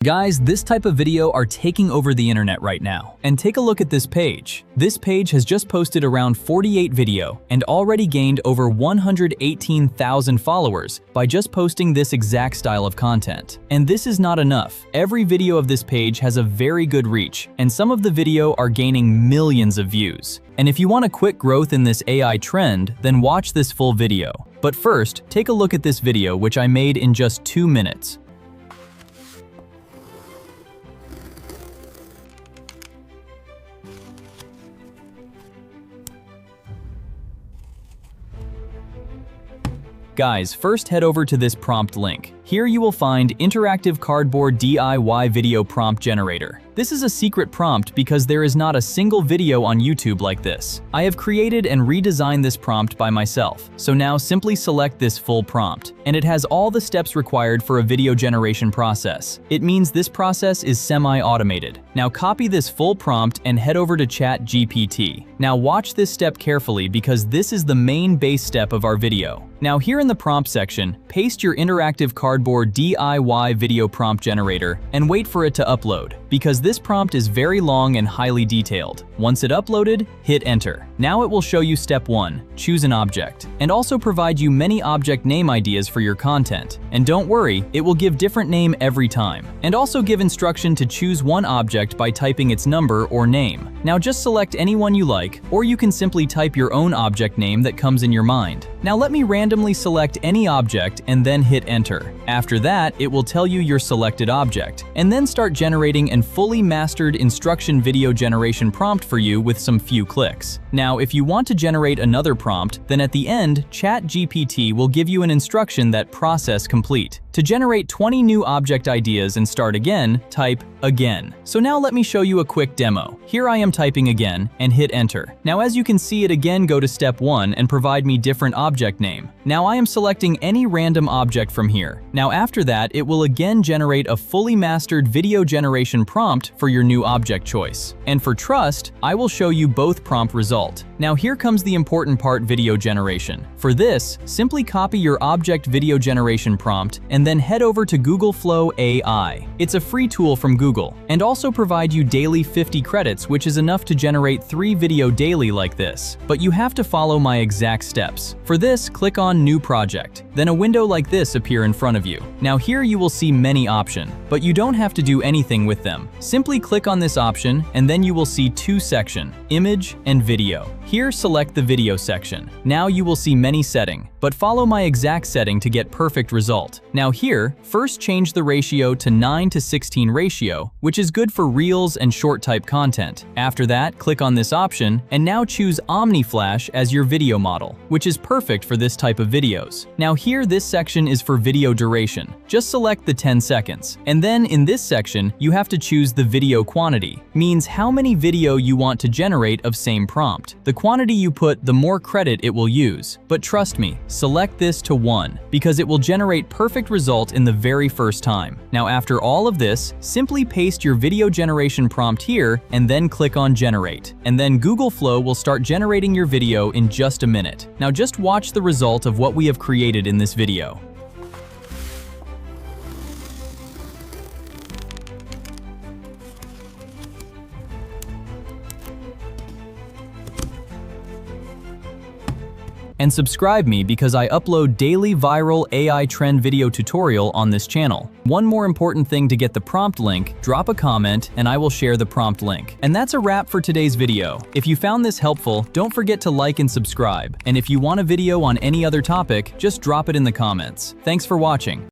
Guys, this type of video are taking over the internet right now. And take a look at this page. This page has just posted around 48 video and already gained over 118,000 followers by just posting this exact style of content. And this is not enough. Every video of this page has a very good reach, and some of the video are gaining millions of views. And if you want a quick growth in this AI trend, then watch this full video. But first, take a look at this video which I made in just 2 minutes. Guys, first head over to this prompt link. Here you will find Interactive Cardboard DIY Video Prompt Generator. This is a secret prompt because there is not a single video on YouTube like this. I have created and redesigned this prompt by myself. So now simply select this full prompt, and it has all the steps required for a video generation process. It means this process is semi-automated. Now copy this full prompt and head over to ChatGPT. Now watch this step carefully because this is the main base step of our video. Now here in the prompt section, paste your Interactive Cardboard DIY Video Prompt Generator and wait for it to upload, because this prompt is very long and highly detailed. Once it uploaded, hit enter. Now it will show you step 1, choose an object, and also provide you many object name ideas for your content. And don't worry, it will give different name every time, and also give instruction to choose one object by typing its number or name. Now just select any one you like, or you can simply type your own object name that comes in your mind. Now let me randomly select any object and then hit enter. After that, it will tell you your selected object, and then start generating a fully mastered instruction video generation prompt for you with some few clicks. Now, if you want to generate another prompt, then at the end, ChatGPT will give you an instruction that process complete. To generate 20 new object ideas and start again, type again. So now let me show you a quick demo. Here I am typing again and hit enter. Now as you can see, it again go to step 1 and provide me different object name. Now I am selecting any random object from here. Now after that, it will again generate a fully mastered video generation prompt for your new object choice. And for trust, I will show you both prompt result. Now here comes the important part, video generation. For this, simply copy your object video generation prompt and then head over to Google Flow AI. It's a free tool from Google, and also provide you daily 50 credits, which is enough to generate 3 video daily like this. But you have to follow my exact steps. For this, click on New Project. Then a window like this appear in front of you. Now here you will see many options, but you don't have to do anything with them. Simply click on this option, and then you will see 2 sections, image and video. Here select the video section. Now you will see many settings, but follow my exact setting to get perfect result. Now here, first change the ratio to 9:16 ratio, which is good for reels and short type content. After that, click on this option, and now choose OmniFlash as your video model, which is perfect for this type of videos. Now here, this section is for video duration. Just select the 10 seconds. And then in this section, you have to choose the video quantity, means how many video you want to generate of same prompt. The quantity you put, the more credit it will use. But trust me, select this to 1, because it will generate perfect result in the very first time. Now after all of this, simply paste your video generation prompt here and then click on generate. And then Google Flow will start generating your video in just a minute. Now just watch the result of what we have created in this video. And subscribe me because I upload daily viral AI trend video tutorial on this channel. One more important thing to get the prompt link, drop a comment and I will share the prompt link. And that's a wrap for today's video. If you found this helpful, don't forget to like and subscribe. And if you want a video on any other topic, just drop it in the comments. Thanks for watching.